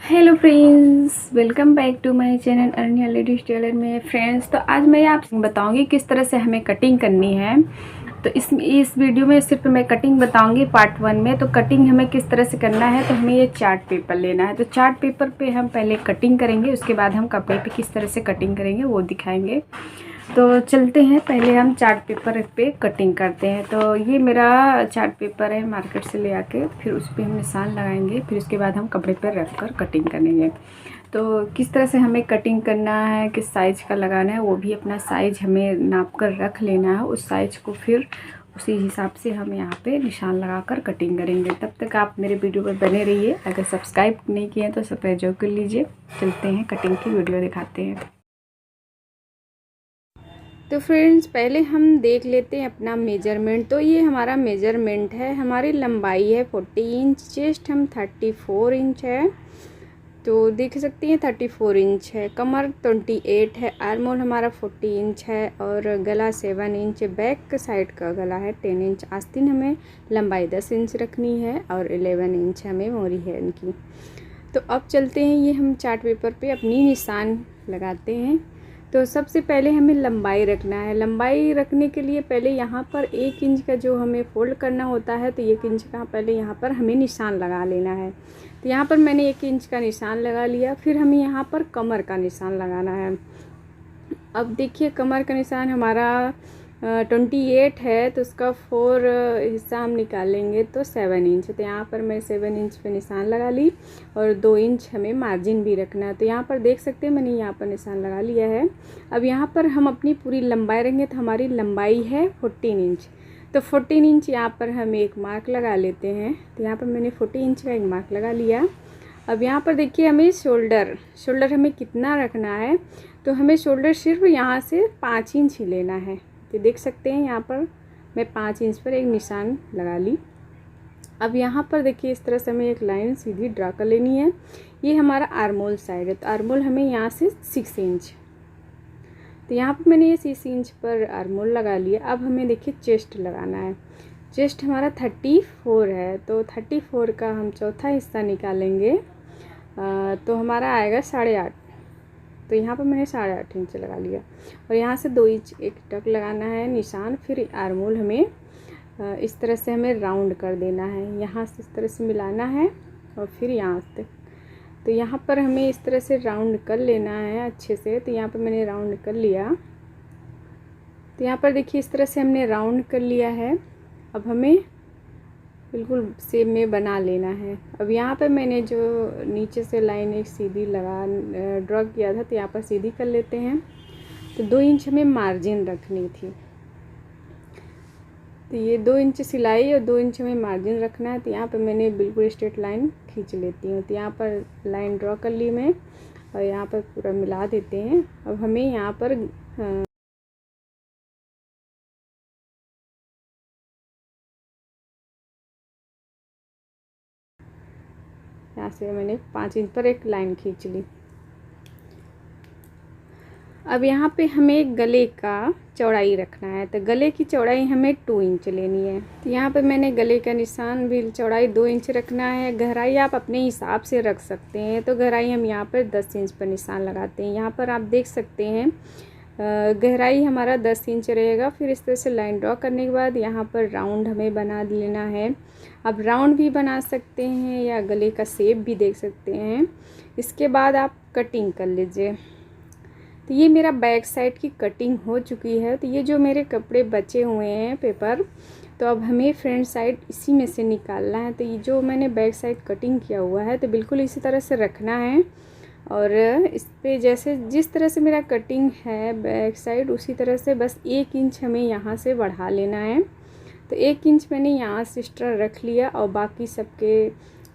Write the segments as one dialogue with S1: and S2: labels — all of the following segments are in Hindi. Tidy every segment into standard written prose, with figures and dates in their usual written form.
S1: Hello friends, welcome back to my channel Arniya ladies tailor में। फ्रेंड्स, तो आज मैं आपको बताऊंगी किस तरह से हमें कटिंग करनी है। तो इस वीडियो में सिर्फ मैं कटिंग बताऊंगी पार्ट 1 में। तो कटिंग हमें किस तरह से करना है, तो हमें ये चार्ट पेपर लेना है। तो चार्ट पेपर पे हम पहले कटिंग करेंगे, उसके बाद हम कपड़े पे किस तरह से कटिंग करेंगे वो दिखाएंगे। तो चलते हैं, पहले हम चार्ट पेपर पे कटिंग करते हैं। तो ये मेरा चार्ट पेपर है, मार्केट से ले आके फिर उस पर हम निशान लगाएंगे, फिर उसके बाद हम कपड़े पर रख कर कटिंग करेंगे। तो किस तरह से हमें कटिंग करना है, किस साइज़ का लगाना है, वो भी अपना साइज़ हमें नाप कर रख लेना है। उस साइज़ को फिर उसी हिसाब से हम यहाँ पे निशान लगाकर कटिंग करेंगे। तब तक आप मेरे वीडियो पर बने रहिए। अगर सब्सक्राइब नहीं किए तो सब्सक्राइब जरूर कर लीजिए। चलते हैं, कटिंग की वीडियो दिखाते हैं। तो फ्रेंड्स, पहले हम देख लेते हैं अपना मेजरमेंट। तो ये हमारा मेजरमेंट है, हमारी लंबाई है 40 इंच, चेस्ट हम 34 इंच है, तो देख सकते हैं 34 इंच है। कमर 28 है, आर्म होल हमारा 40 इंच है और गला 7 इंच, बैक साइड का गला है 10 इंच। आस्तीन हमें लंबाई 10 इंच रखनी है और 11 इंच हमें मोरी है इनकी। तो अब चलते हैं, ये हम चार्ट पेपर पे अपनी निशान लगाते हैं। तो सबसे पहले हमें लंबाई रखना है। लंबाई रखने के लिए पहले यहाँ पर 1 इंच का जो हमें फोल्ड करना होता है, तो 1 इंच का पहले यहाँ पर हमें निशान लगा लेना है। तो यहाँ पर मैंने 1 इंच का निशान लगा लिया। फिर हमें यहाँ पर कमर का निशान लगाना है। अब देखिए, कमर का निशान हमारा 28 है, तो उसका 4 हिस्सा हम निकालेंगे तो 7 इंच। तो यहाँ पर मैं 7 इंच पे निशान लगा ली और 2 इंच हमें मार्जिन भी रखना है। तो यहाँ पर देख सकते हैं मैंने यहाँ पर निशान लगा लिया है। अब यहाँ पर हम अपनी पूरी लंबाई रहेंगे, तो हमारी लंबाई है 14 इंच। तो 14 इंच यहाँ पर हम एक मार्क लगा लेते हैं। तो यहाँ पर मैंने 14 इंच का एक मार्क लगा लिया। अब यहाँ पर देखिए, हमें शोल्डर हमें कितना रखना है, तो हमें शोल्डर सिर्फ यहाँ से 5 इंच ही लेना है। तो देख सकते हैं यहाँ पर मैं 5 इंच पर एक निशान लगा ली। अब यहाँ पर देखिए, इस तरह से हमें एक लाइन सीधी ड्रा कर लेनी है। ये हमारा आर्मोल साइड है, तो आर्मोल हमें यहाँ से 6 इंच, तो यहाँ पर मैंने ये 6 इंच पर आर्मोल लगा लिया। अब हमें देखिए चेस्ट लगाना है। चेस्ट हमारा 34 है, तो 34 का हम चौथा हिस्सा निकालेंगे तो हमारा आएगा 8.5। तो यहाँ पर मैंने 8.5 इंच लगा लिया और यहाँ से 2 इंच एक टक लगाना है निशान। फिर आर्मोल हमें इस तरह से हमें राउंड कर देना है, यहाँ से इस तरह से मिलाना है और फिर यहाँ से। तो यहाँ पर हमें इस तरह से राउंड कर लेना है अच्छे से। तो यहाँ पर मैंने राउंड कर लिया। तो यहाँ पर देखिए, इस तरह से हमने राउंड कर लिया है। अब हमें बिल्कुल शेप में बना लेना है। अब यहाँ पर मैंने जो नीचे से लाइन एक सीधी ड्रॉ किया था, तो यहाँ पर सीधी कर लेते हैं। तो 2 इंच हमें मार्जिन रखनी थी, तो ये 2 इंच सिलाई और 2 इंच हमें मार्जिन रखना है। तो यहाँ पर मैंने बिल्कुल स्ट्रेट लाइन खींच लेती हूँ। तो यहाँ पर लाइन ड्रॉ कर ली मैं और यहाँ पर पूरा मिला देते हैं। अब हमें यहाँ पर यहाँ से मैंने 5 इंच पर एक लाइन खींच ली। अब यहाँ पे हमें गले का चौड़ाई रखना है। तो गले की चौड़ाई हमें 2 इंच लेनी है। तो यहाँ पे मैंने गले का निशान भी चौड़ाई 2 इंच रखना है। गहराई आप अपने हिसाब से रख सकते हैं। तो गहराई हम यहाँ पर 10 इंच पर निशान लगाते हैं। यहाँ पर आप देख सकते हैं गहराई हमारा 10 इंच रहेगा। फिर इस तरह से लाइन ड्रॉ करने के बाद यहाँ पर राउंड हमें बना लेना है। अब राउंड भी बना सकते हैं या गले का शेप भी देख सकते हैं। इसके बाद आप कटिंग कर लीजिए। तो ये मेरा बैक साइड की कटिंग हो चुकी है। तो ये जो मेरे कपड़े बचे हुए हैं पेपर, तो अब हमें फ्रंट साइड इसी में से निकालना है। तो ये जो मैंने बैक साइड कटिंग किया हुआ है, तो बिल्कुल इसी तरह से रखना है और इस पर जैसे जिस तरह से मेरा कटिंग है बैक साइड, उसी तरह से बस 1 इंच हमें यहाँ से बढ़ा लेना है। तो 1 इंच मैंने यहाँ से एक्स्ट्रा रख लिया और बाकी सबके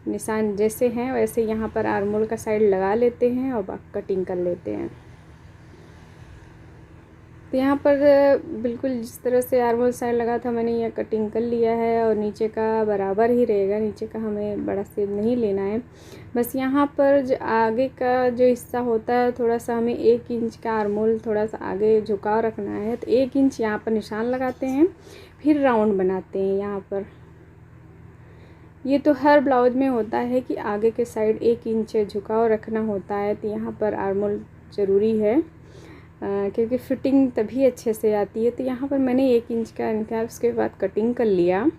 S1: निशान जैसे हैं वैसे यहाँ पर आर्मोल का साइड लगा लेते हैं और बाकी कटिंग कर लेते हैं। तो यहाँ पर बिल्कुल जिस तरह से आर्मोल साइड लगा था मैंने यह कटिंग कर लिया है और नीचे का बराबर ही रहेगा, नीचे का हमें बड़ा शेप नहीं लेना है। बस यहाँ पर जो आगे का जो हिस्सा होता है, थोड़ा सा हमें 1 इंच का आर्मोल थोड़ा सा आगे झुकाव रखना है। तो 1 इंच यहाँ पर निशान लगाते हैं, फिर राउंड बनाते हैं। यहाँ पर ये तो हर ब्लाउज में होता है कि आगे के साइड 1 इंच झुकाव रखना होता है, तो यहाँ पर आर्म होल ज़रूरी है क्योंकि फिटिंग तभी अच्छे से आती है। तो यहाँ पर मैंने 1 इंच का निकाल, उसके बाद कटिंग कर लिया।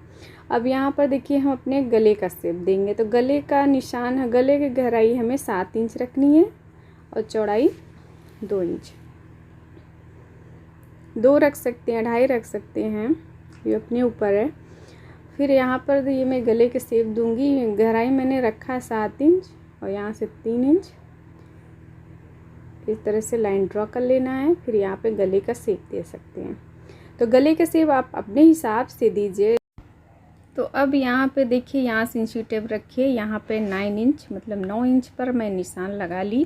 S1: अब यहाँ पर देखिए हम अपने गले का शेप देंगे, तो गले का निशान है, गले की गहराई हमें 7 इंच रखनी है और चौड़ाई 2 इंच, 2 रख सकते हैं, 2.5 रख सकते हैं, ये अपने ऊपर है। फिर यहाँ पर ये मैं गले के शेप दूंगी, गहराई मैंने रखा है 7 इंच और यहाँ से 3 इंच, इस तरह से लाइन ड्रॉ कर लेना है। फिर यहाँ पे गले का शेप दे सकते हैं, तो गले का शेप आप अपने हिसाब से दीजिए। तो अब यहाँ पे देखिए, यहाँ से इंची टेप रखिए, यहाँ पे 9 इंच मतलब 9 इंच पर मैं निशान लगा ली।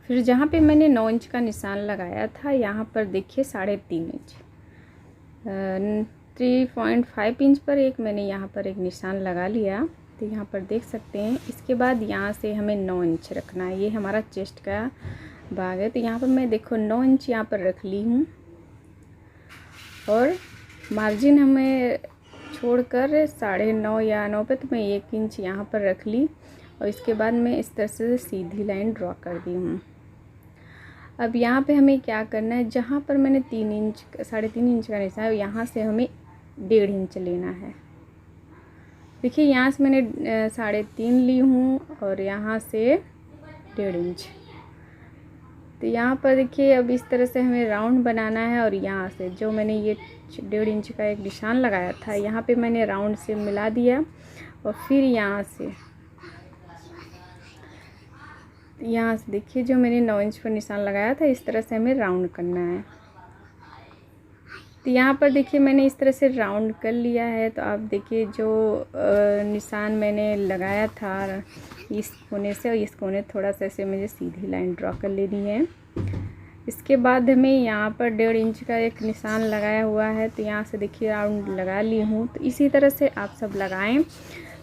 S1: फिर जहाँ पे मैंने 9 इंच का निशान लगाया था, यहाँ पर देखिए 3.5 इंच 3.5 इंच पर एक मैंने यहाँ पर एक निशान लगा लिया, तो यहाँ पर देख सकते हैं। इसके बाद यहाँ से हमें 9 इंच रखना है, ये हमारा चेस्ट का भाग है। तो यहाँ पर मैं देखो 9 इंच यहाँ पर रख ली हूँ और मार्जिन हमें छोड़कर 9.5 या 9 पे, तो मैं 1 इंच यहाँ पर रख ली और इसके बाद मैं इस तरह से सीधी लाइन ड्रॉ कर दी हूँ। अब यहाँ पे हमें क्या करना है, जहाँ पर मैंने 3 इंच 3.5 इंच का निशान है, यहाँ से हमें 1.5 इंच लेना है। देखिए यहाँ से मैंने 3.5 ली हूँ और यहाँ से 1.5 इंच। तो यहाँ पर देखिए अब इस तरह से हमें राउंड बनाना है और यहाँ से जो मैंने ये 1.5 इंच का एक निशान लगाया था, यहाँ पे मैंने राउंड से मिला दिया और फिर यहाँ से देखिए जो मैंने 9 इंच पर निशान लगाया था, इस तरह से हमें राउंड करना है। तो यहाँ पर देखिए मैंने इस तरह से राउंड कर लिया है। तो आप देखिए जो निशान मैंने लगाया था इस कोने से और इस कोने थोड़ा सा ऐसे मुझे सीधी लाइन ड्रॉ कर लेनी है। इसके बाद हमें यहाँ पर 1.5 इंच का एक निशान लगाया हुआ है, तो यहाँ से देखिए राउंड लगा ली हूँ। तो इसी तरह से आप सब लगाएं।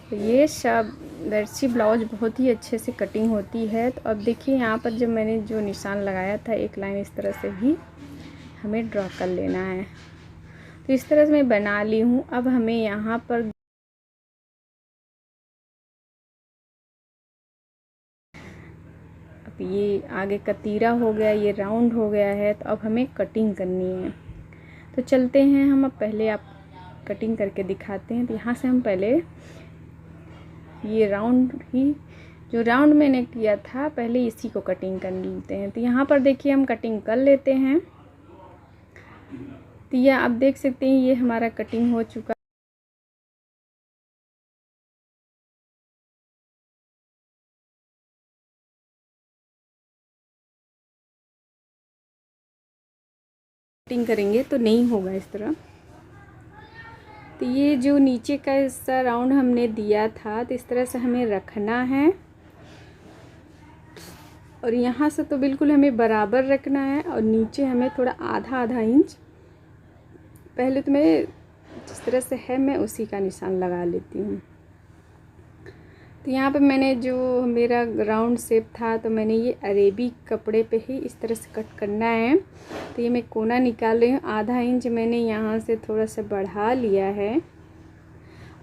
S1: तो ये सब दर्जी ब्लाउज बहुत ही अच्छे से कटिंग होती है। तो अब देखिए यहाँ पर जब मैंने जो निशान लगाया था, एक लाइन इस तरह से भी हमें ड्रॉ कर लेना है। तो इस तरह से मैं बना ली हूँ। अब हमें यहाँ पर अब ये आगे का तीरा हो गया, ये राउंड हो गया है। तो अब हमें कटिंग करनी है, तो चलते हैं हम। अब पहले आप कटिंग करके दिखाते हैं। तो यहाँ से हम पहले ये राउंड ही जो राउंड मैंने किया था, पहले इसी को कटिंग कर लेते हैं। तो यहाँ पर देखिए हम कटिंग कर लेते हैं। तो ये आप देख सकते हैं, ये हमारा कटिंग हो चुका। कटिंग करेंगे तो नहीं होगा इस तरह। तो ये जो नीचे का हिस्सा राउंड हमने दिया था, तो इस तरह से हमें रखना है और यहाँ से तो बिल्कुल हमें बराबर रखना है और नीचे हमें थोड़ा आधा इंच पहले तो मैं जिस तरह से है मैं उसी का निशान लगा लेती हूँ। तो यहाँ पे मैंने जो मेरा राउंड शेप था, तो मैंने ये अरेबी कपड़े पे ही इस तरह से कट करना है। तो ये मैं कोना निकाल रही हूँ, आधा इंच मैंने यहाँ से थोड़ा सा बढ़ा लिया है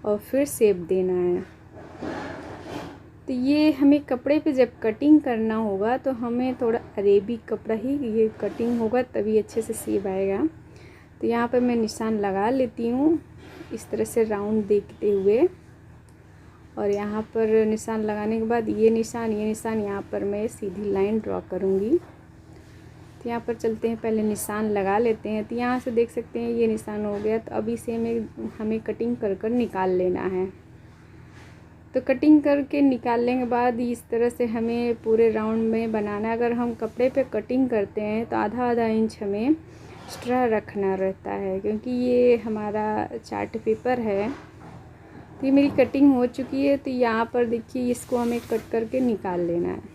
S1: और फिर शेप देना है। तो ये हमें कपड़े पे जब कटिंग करना होगा, तो हमें थोड़ा अरेबी कपड़ा ही ये कटिंग होगा, तभी अच्छे से शेप आएगा। तो यहाँ पर मैं निशान लगा लेती हूँ इस तरह से राउंड देखते हुए, और यहाँ पर निशान लगाने के बाद ये निशान यहाँ पर मैं सीधी लाइन ड्रॉ करूँगी। तो यहाँ पर चलते हैं, पहले निशान लगा लेते हैं। तो यहाँ से देख सकते हैं ये निशान हो गया। तो अभी से हमें कटिंग कर निकाल लेना है। तो कटिंग करके निकालने के बाद इस तरह से हमें पूरे राउंड में बनाना है। अगर हम कपड़े पे कटिंग करते हैं तो आधा इंच हमें एक्स्ट्रा रखना रहता है, क्योंकि ये हमारा चार्ट पेपर है। तो ये मेरी कटिंग हो चुकी है। तो यहाँ पर देखिए इसको हमें कट करके निकाल लेना है।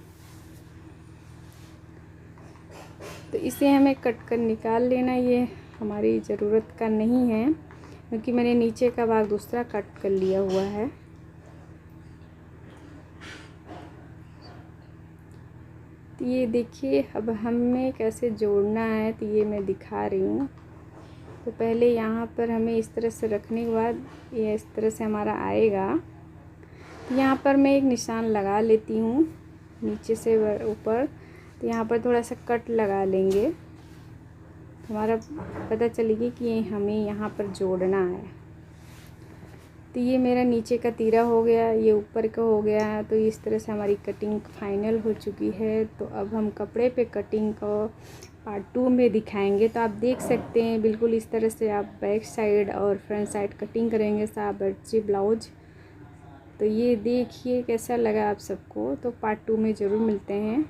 S1: तो इसे हमें कट कर निकाल लेना, ये हमारी ज़रूरत का नहीं है, क्योंकि मैंने नीचे का भाग दूसरा कट कर लिया हुआ है। तो ये देखिए अब हमें कैसे जोड़ना है, तो ये मैं दिखा रही हूँ। तो पहले यहाँ पर हमें इस तरह से रखने के बाद ये इस तरह से हमारा आएगा। तो यहाँ पर मैं एक निशान लगा लेती हूँ नीचे से ऊपर। तो यहाँ पर थोड़ा सा कट लगा लेंगे, हमारा पता चलेगी कि ये हमें यहाँ पर जोड़ना है। तो ये मेरा नीचे का तीरा हो गया, ये ऊपर का हो गया। तो इस तरह से हमारी कटिंग फाइनल हो चुकी है। तो अब हम कपड़े पे कटिंग को पार्ट 2 में दिखाएंगे। तो आप देख सकते हैं बिल्कुल इस तरह से आप बैक साइड और फ्रंट साइड कटिंग करेंगे साहब बच्चे ब्लाउज। तो ये देखिए कैसा लगा आप सबको। तो पार्ट 2 में ज़रूर मिलते हैं।